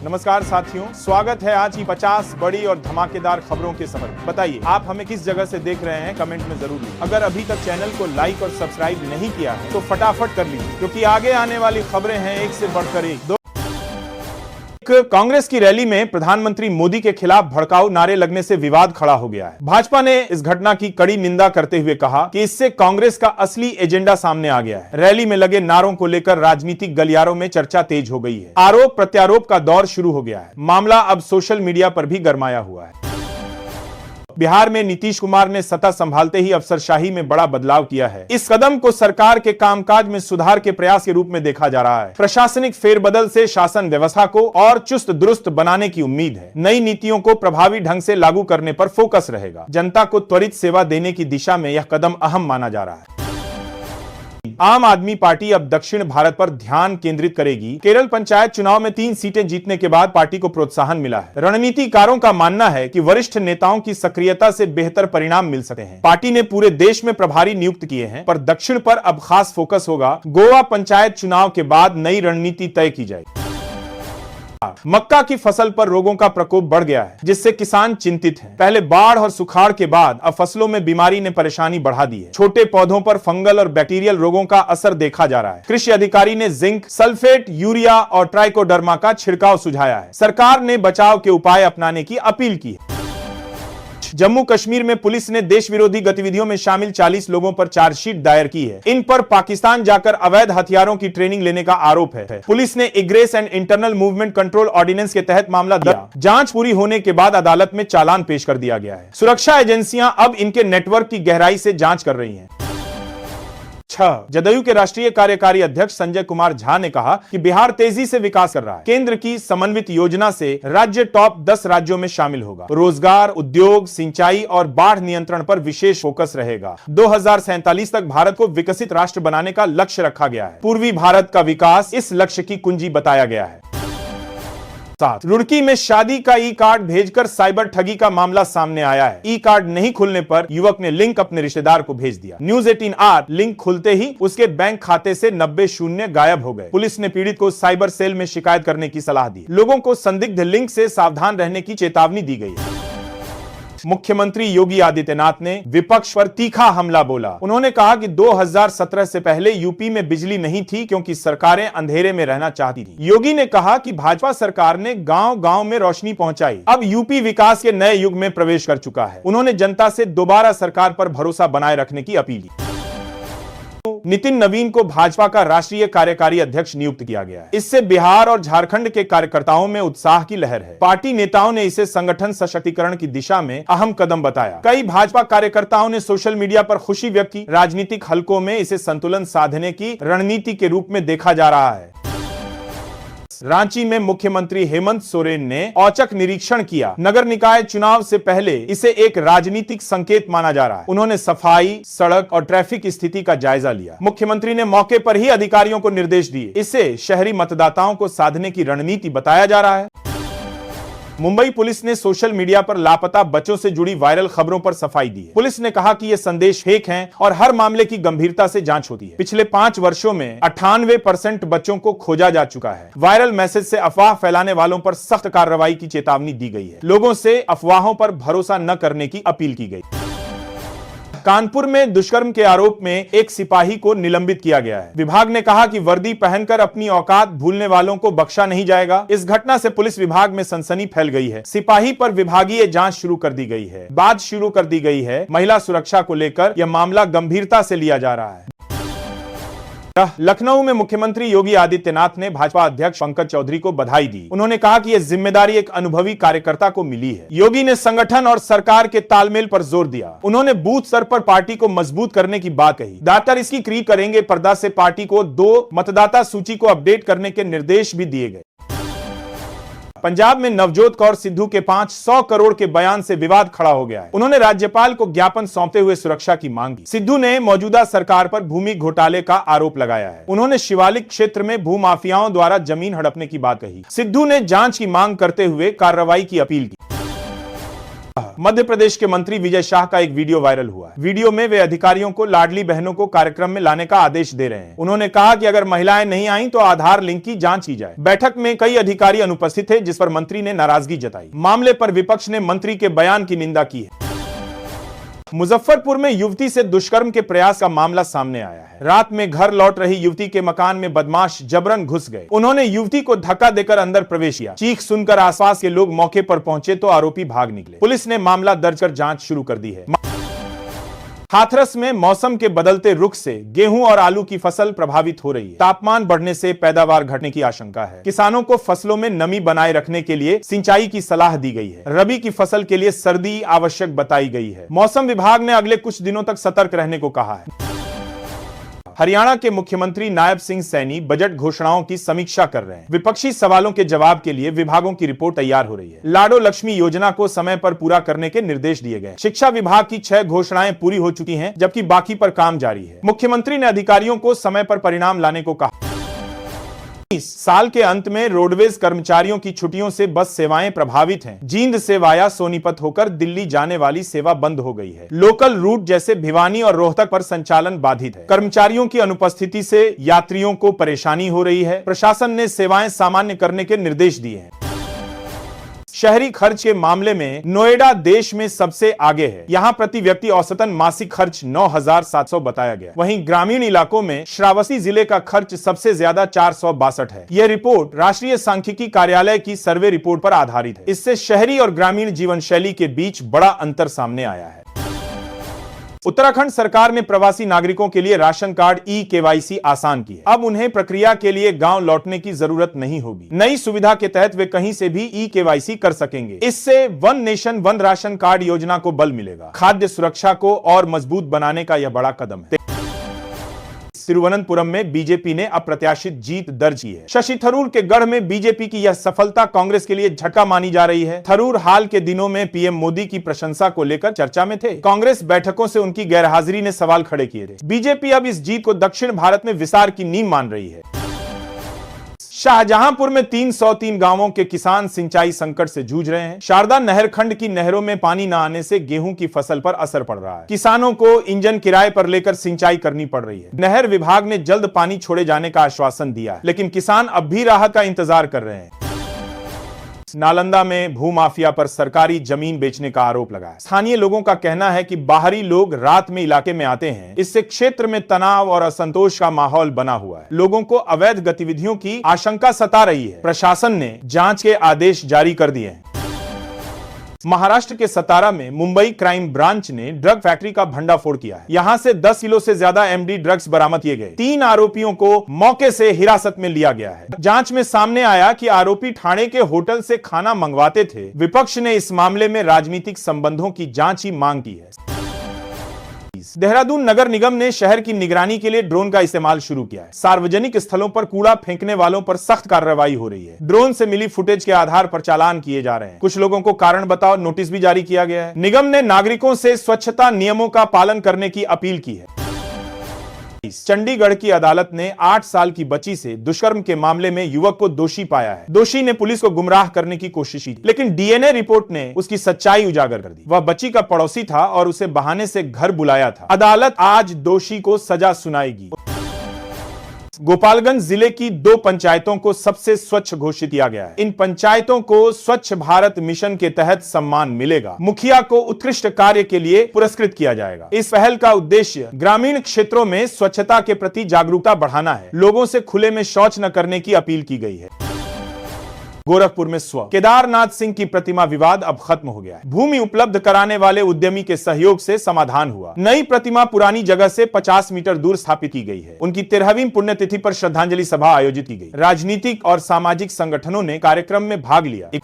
नमस्कार साथियों, स्वागत है आज की 50 बड़ी और धमाकेदार खबरों के सफर में। बताइए आप हमें किस जगह से देख रहे हैं, कमेंट में जरूर लिखिए। अगर अभी तक चैनल को लाइक और सब्सक्राइब नहीं किया है तो फटाफट कर लीजिए, क्योंकि आगे आने वाली खबरें हैं एक से बढ़कर एक। कांग्रेस की रैली में प्रधानमंत्री मोदी के खिलाफ भड़काऊ नारे लगने से विवाद खड़ा हो गया है। भाजपा ने इस घटना की कड़ी निंदा करते हुए कहा कि इससे कांग्रेस का असली एजेंडा सामने आ गया है। रैली में लगे नारों को लेकर राजनीतिक गलियारों में चर्चा तेज हो गई है। आरोप प्रत्यारोप का दौर शुरू हो गया है। मामला अब सोशल मीडिया पर भी गरमाया हुआ है। बिहार में नीतीश कुमार ने सत्ता संभालते ही अफसरशाही में बड़ा बदलाव किया है। इस कदम को सरकार के कामकाज में सुधार के प्रयास के रूप में देखा जा रहा है। प्रशासनिक फेरबदल से शासन व्यवस्था को और चुस्त दुरुस्त बनाने की उम्मीद है। नई नीतियों को प्रभावी ढंग से लागू करने पर फोकस रहेगा। जनता को त्वरित सेवा देने की दिशा में यह कदम अहम माना जा रहा है। आम आदमी पार्टी अब दक्षिण भारत पर ध्यान केंद्रित करेगी। केरल पंचायत चुनाव में 3 सीटें जीतने के बाद पार्टी को प्रोत्साहन मिला है। रणनीतिकारों का मानना है कि वरिष्ठ नेताओं की सक्रियता से बेहतर परिणाम मिल सकते हैं। पार्टी ने पूरे देश में प्रभारी नियुक्त किए हैं, पर दक्षिण पर अब खास फोकस होगा। गोवा पंचायत चुनाव के बाद नई रणनीति तय की जाएगी। मक्का की फसल पर रोगों का प्रकोप बढ़ गया है, जिससे किसान चिंतित हैं। पहले बाढ़ और सुखाड़ के बाद अब फसलों में बीमारी ने परेशानी बढ़ा दी है। छोटे पौधों पर फंगल और बैक्टीरियल रोगों का असर देखा जा रहा है। कृषि अधिकारी ने जिंक, सल्फेट, यूरिया और ट्राइकोडर्मा का छिड़काव सुझाया है। सरकार ने बचाव के उपाय अपनाने की अपील की है। जम्मू कश्मीर में पुलिस ने देश विरोधी गतिविधियों में शामिल 40 लोगों पर चार्जशीट दायर की है। इन पर पाकिस्तान जाकर अवैध हथियारों की ट्रेनिंग लेने का आरोप है। पुलिस ने egress and internal movement control ordinance के तहत मामला दिया। जांच पूरी होने के बाद अदालत में चालान पेश कर दिया गया है। सुरक्षा एजेंसियां अब इनके नेटवर्क की गहराई से जांच कर रही हैं। जदयू के राष्ट्रीय कार्यकारी अध्यक्ष संजय कुमार झा ने कहा कि बिहार तेजी से विकास कर रहा है। केंद्र की समन्वित योजना से राज्य टॉप 10 राज्यों में शामिल होगा। रोजगार, उद्योग, सिंचाई और बाढ़ नियंत्रण पर विशेष फोकस रहेगा। 2047 तक भारत को विकसित राष्ट्र बनाने का लक्ष्य रखा गया है। पूर्वी भारत का विकास इस लक्ष्य की कुंजी बताया गया है। रुड़की में शादी का ई कार्ड भेजकर साइबर ठगी का मामला सामने आया है। ई कार्ड नहीं खुलने पर युवक ने लिंक अपने रिश्तेदार को भेज दिया। न्यूज़ 18 लिंक खुलते ही उसके बैंक खाते से 90 शून्य गायब हो गए। पुलिस ने पीड़ित को साइबर सेल में शिकायत करने की सलाह दी। लोगों को संदिग्ध लिंक से सावधान रहने की चेतावनी दी गई है। मुख्यमंत्री योगी आदित्यनाथ ने विपक्ष पर तीखा हमला बोला। उन्होंने कहा कि 2017 से पहले यूपी में बिजली नहीं थी, क्योंकि सरकारें अंधेरे में रहना चाहती थी। योगी ने कहा कि भाजपा सरकार ने गांव-गांव में रोशनी पहुंचाई। अब यूपी विकास के नए युग में प्रवेश कर चुका है। उन्होंने जनता से दोबारा सरकार पर भरोसा बनाए रखने की अपील की। नितिन नवीन को भाजपा का राष्ट्रीय कार्यकारी अध्यक्ष नियुक्त किया गया है। इससे बिहार और झारखंड के कार्यकर्ताओं में उत्साह की लहर है। पार्टी नेताओं ने इसे संगठन सशक्तिकरण की दिशा में अहम कदम बताया। कई भाजपा कार्यकर्ताओं ने सोशल मीडिया पर खुशी व्यक्त की। राजनीतिक हलकों में इसे संतुलन साधने की रणनीति के रूप में देखा जा रहा है। रांची में मुख्यमंत्री हेमंत सोरेन ने औचक निरीक्षण किया। नगर निकाय चुनाव से पहले इसे एक राजनीतिक संकेत माना जा रहा है। उन्होंने सफाई, सड़क और ट्रैफिक स्थिति का जायजा लिया। मुख्यमंत्री ने मौके पर ही अधिकारियों को निर्देश दिए। इसे शहरी मतदाताओं को साधने की रणनीति बताया जा रहा है। मुंबई पुलिस ने सोशल मीडिया पर लापता बच्चों से जुड़ी वायरल खबरों पर सफाई दी है। पुलिस ने कहा कि ये संदेश फेक हैं और हर मामले की गंभीरता से जांच होती है। पिछले 5 वर्षों में 98% बच्चों को खोजा जा चुका है। वायरल मैसेज से अफवाह फैलाने वालों पर सख्त कार्रवाई की चेतावनी दी गई है। लोगों से अफवाहों पर भरोसा न करने की अपील की गई। कानपुर में दुष्कर्म के आरोप में एक सिपाही को निलंबित किया गया है। विभाग ने कहा कि वर्दी पहनकर अपनी औकात भूलने वालों को बख्शा नहीं जाएगा। इस घटना से पुलिस विभाग में सनसनी फैल गई है। सिपाही पर विभागीय जांच शुरू कर दी गई है। बात शुरू कर दी गई है। महिला सुरक्षा को लेकर यह मामला गंभीरता से लिया जा रहा है। लखनऊ में मुख्यमंत्री योगी आदित्यनाथ ने भाजपा अध्यक्ष पंकज चौधरी को बधाई दी। उन्होंने कहा कि यह जिम्मेदारी एक अनुभवी कार्यकर्ता को मिली है। योगी ने संगठन और सरकार के तालमेल पर जोर दिया। उन्होंने बूथ स्तर पर पार्टी को मजबूत करने की बात कही। दातर इसकी क्रिया करेंगे पर्दा से पार्टी को 2 मतदाता सूची को अपडेट करने के निर्देश भी दिए गए। पंजाब में नवजोत कौर सिद्धू के 500 करोड़ के बयान से विवाद खड़ा हो गया है। उन्होंने राज्यपाल को ज्ञापन सौंपते हुए सुरक्षा की मांग की। सिद्धू ने मौजूदा सरकार पर भूमि घोटाले का आरोप लगाया है। उन्होंने शिवालिक क्षेत्र में भूमाफियाओं द्वारा जमीन हड़पने की बात कही। सिद्धू ने जांच की मांग करते हुए कार्रवाई की अपील की। मध्य प्रदेश के मंत्री विजय शाह का एक वीडियो वायरल हुआ है। वीडियो में वे अधिकारियों को लाडली बहनों को कार्यक्रम में लाने का आदेश दे रहे हैं। उन्होंने कहा कि अगर महिलाएं नहीं आई तो आधार लिंक की जांच की जाए। बैठक में कई अधिकारी अनुपस्थित थे, जिस पर मंत्री ने नाराजगी जताई। मामले पर विपक्ष ने मंत्री के बयान की निंदा की है। मुजफ्फरपुर में युवती से दुष्कर्म के प्रयास का मामला सामने आया है। रात में घर लौट रही युवती के मकान में बदमाश जबरन घुस गए। उन्होंने युवती को धक्का देकर अंदर प्रवेश किया। चीख सुनकर आसपास के लोग मौके पर पहुंचे तो आरोपी भाग निकले। पुलिस ने मामला दर्ज कर जांच शुरू कर दी है। हाथरस में मौसम के बदलते रुख से गेहूं और आलू की फसल प्रभावित हो रही है। तापमान बढ़ने से पैदावार घटने की आशंका है। किसानों को फसलों में नमी बनाए रखने के लिए सिंचाई की सलाह दी गई है। रबी की फसल के लिए सर्दी आवश्यक बताई गई है। मौसम विभाग ने अगले कुछ दिनों तक सतर्क रहने को कहा है। हरियाणा के मुख्यमंत्री नायब सिंह सैनी बजट घोषणाओं की समीक्षा कर रहे हैं। विपक्षी सवालों के जवाब के लिए विभागों की रिपोर्ट तैयार हो रही है। लाडो लक्ष्मी योजना को समय पर पूरा करने के निर्देश दिए गए। शिक्षा विभाग की 6 घोषणाएं पूरी हो चुकी हैं, जबकि बाकी पर काम जारी है। मुख्यमंत्री ने अधिकारियों को समय पर परिणाम लाने को कहा। इस साल के अंत में रोडवेज कर्मचारियों की छुट्टियों से बस सेवाएं प्रभावित हैं। जींद से वाया सोनीपत होकर दिल्ली जाने वाली सेवा बंद हो गई है। लोकल रूट जैसे भिवानी और रोहतक पर संचालन बाधित है। कर्मचारियों की अनुपस्थिति से यात्रियों को परेशानी हो रही है। प्रशासन ने सेवाएं सामान्य करने के निर्देश दिए हैं। शहरी खर्च के मामले में नोएडा देश में सबसे आगे है। यहाँ प्रति व्यक्ति औसतन मासिक खर्च 9,700 बताया गया। वहीं ग्रामीण इलाकों में श्रावस्ती जिले का खर्च सबसे ज्यादा 462 है। यह रिपोर्ट राष्ट्रीय सांख्यिकी कार्यालय की सर्वे रिपोर्ट पर आधारित है। इससे शहरी और ग्रामीण जीवन शैली के बीच बड़ा अंतर सामने आया है। उत्तराखंड सरकार ने प्रवासी नागरिकों के लिए राशन कार्ड ई-केवाईसी आसान की है। अब उन्हें प्रक्रिया के लिए गांव लौटने की जरूरत नहीं होगी। नई सुविधा के तहत वे कहीं से भी ई-केवाईसी कर सकेंगे। इससे one nation one ration card योजना को बल मिलेगा। खाद्य सुरक्षा को और मजबूत बनाने का यह बड़ा कदम है। तिरुवनंतपुरम में बीजेपी ने अप्रत्याशित जीत दर्ज की है। शशि थरूर के गढ़ में बीजेपी की यह सफलता कांग्रेस के लिए झटका मानी जा रही है। थरूर हाल के दिनों में पीएम मोदी की प्रशंसा को लेकर चर्चा में थे। कांग्रेस बैठकों से उनकी गैरहाजिरी ने सवाल खड़े किए थे। बीजेपी अब इस जीत को दक्षिण भारत में विस्तार की नींव मान रही है। शाहजहांपुर में 303 गांवों के किसान सिंचाई संकट से जूझ रहे हैं। शारदा नहर खंड की नहरों में पानी न आने से गेहूं की फसल पर असर पड़ रहा है। किसानों को इंजन किराए पर लेकर सिंचाई करनी पड़ रही है। नहर विभाग ने जल्द पानी छोड़े जाने का आश्वासन दिया है, लेकिन किसान अब भी राहत का इंतजार कर रहे हैं। नालंदा में भूमाफिया पर सरकारी जमीन बेचने का आरोप लगा है। स्थानीय लोगों का कहना है कि बाहरी लोग रात में इलाके में आते हैं। इससे क्षेत्र में तनाव और असंतोष का माहौल बना हुआ है। लोगों को अवैध गतिविधियों की आशंका सता रही है। प्रशासन ने जांच के आदेश जारी कर दिए हैं। महाराष्ट्र के सतारा में मुंबई क्राइम ब्रांच ने ड्रग फैक्ट्री का भंडाफोड़ किया है। यहां से 10 किलो से ज्यादा एमडी ड्रग्स बरामद किए गए। 3 आरोपियों को मौके से हिरासत में लिया गया है। जांच में सामने आया कि आरोपी ठाणे के होटल से खाना मंगवाते थे। विपक्ष ने इस मामले में राजनीतिक संबंधों की जांच की मांग की है। देहरादून नगर निगम ने शहर की निगरानी के लिए ड्रोन का इस्तेमाल शुरू किया है। सार्वजनिक स्थलों पर कूड़ा फेंकने वालों पर सख्त कार्रवाई हो रही है। ड्रोन से मिली फुटेज के आधार पर चालान किए जा रहे हैं। कुछ लोगों को कारण बताओ नोटिस भी जारी किया गया है। निगम ने नागरिकों से स्वच्छता नियमों का पालन करने की अपील की है। चंडीगढ़ की अदालत ने 8 साल की बच्ची से दुष्कर्म के मामले में युवक को दोषी पाया है। दोषी ने पुलिस को गुमराह करने की कोशिश की, लेकिन डीएनए रिपोर्ट ने उसकी सच्चाई उजागर कर दी। वह बच्ची का पड़ोसी था और उसे बहाने से घर बुलाया था। अदालत आज दोषी को सजा सुनाएगी। गोपालगंज जिले की 2 पंचायतों को सबसे स्वच्छ घोषित किया गया है। इन पंचायतों को स्वच्छ भारत मिशन के तहत सम्मान मिलेगा। मुखिया को उत्कृष्ट कार्य के लिए पुरस्कृत किया जाएगा। इस पहल का उद्देश्य ग्रामीण क्षेत्रों में स्वच्छता के प्रति जागरूकता बढ़ाना है। लोगों से खुले में शौच न करने की अपील की गई है। गोरखपुर में स्व केदारनाथ सिंह की प्रतिमा विवाद अब खत्म हो गया है। भूमि उपलब्ध कराने वाले उद्यमी के सहयोग से समाधान हुआ। नई प्रतिमा पुरानी जगह से 50 मीटर दूर स्थापित की गई है। उनकी 13वीं पुण्यतिथि पर श्रद्धांजलि सभा आयोजित की गई। राजनीतिक और सामाजिक संगठनों ने कार्यक्रम में भाग लिया।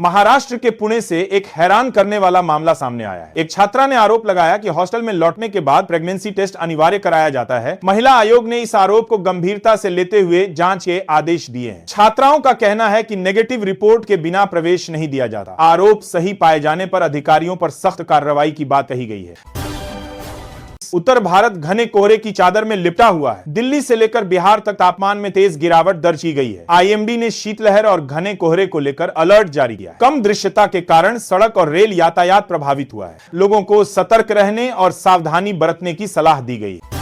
महाराष्ट्र के पुणे से एक हैरान करने वाला मामला सामने आया है। एक छात्रा ने आरोप लगाया कि हॉस्टल में लौटने के बाद प्रेगनेंसी टेस्ट अनिवार्य कराया जाता है। महिला आयोग ने इस आरोप को गंभीरता से लेते हुए जांच के आदेश दिए हैं। छात्राओं का कहना है कि नेगेटिव रिपोर्ट के बिना प्रवेश नहीं दिया जाता। आरोप सही पाए जाने पर अधिकारियों पर सख्त कार्रवाई की बात कही गई है। उत्तर भारत घने कोहरे की चादर में लिपटा हुआ है। दिल्ली से लेकर बिहार तक तापमान में तेज गिरावट दर्ज की गई है। आईएमडी ने शीतलहर और घने कोहरे को लेकर अलर्ट जारी किया है। कम दृश्यता के कारण सड़क और रेल यातायात प्रभावित हुआ है। लोगों को सतर्क रहने और सावधानी बरतने की सलाह दी गई है।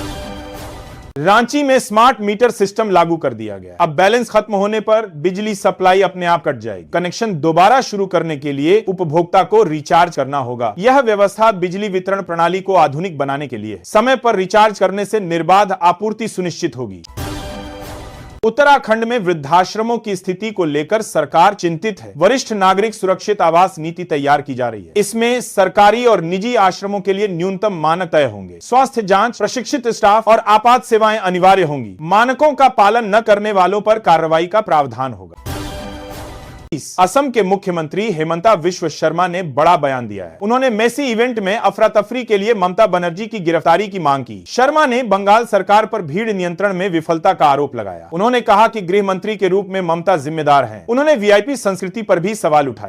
रांची में स्मार्ट मीटर सिस्टम लागू कर दिया गया। अब बैलेंस खत्म होने पर बिजली सप्लाई अपने आप कट जाएगी। कनेक्शन दोबारा शुरू करने के लिए उपभोक्ता को रिचार्ज करना होगा। यह व्यवस्था बिजली वितरण प्रणाली को आधुनिक बनाने के लिए समय पर रिचार्ज करने से निर्बाध आपूर्ति सुनिश्चित होगी। उत्तराखंड में वृद्धाश्रमों की स्थिति को लेकर सरकार चिंतित है। वरिष्ठ नागरिक सुरक्षित आवास नीति तैयार की जा रही है। इसमें सरकारी और निजी आश्रमों के लिए न्यूनतम मानक तय होंगे। स्वास्थ्य जांच, प्रशिक्षित स्टाफ और आपात सेवाएं अनिवार्य होंगी। मानकों का पालन न करने वालों पर कार्रवाई का प्रावधान होगा। असम के मुख्यमंत्री हेमंता विश्व शर्मा ने बड़ा बयान दिया है। उन्होंने मेसी इवेंट में अफरा तफरी के लिए ममता बनर्जी की गिरफ्तारी की मांग की। शर्मा ने बंगाल सरकार पर भीड़ नियंत्रण में विफलता का आरोप लगाया। उन्होंने कहा कि गृह मंत्री के रूप में ममता जिम्मेदार हैं। उन्होंने वीआईपी संस्कृति पर भी सवाल उठाए।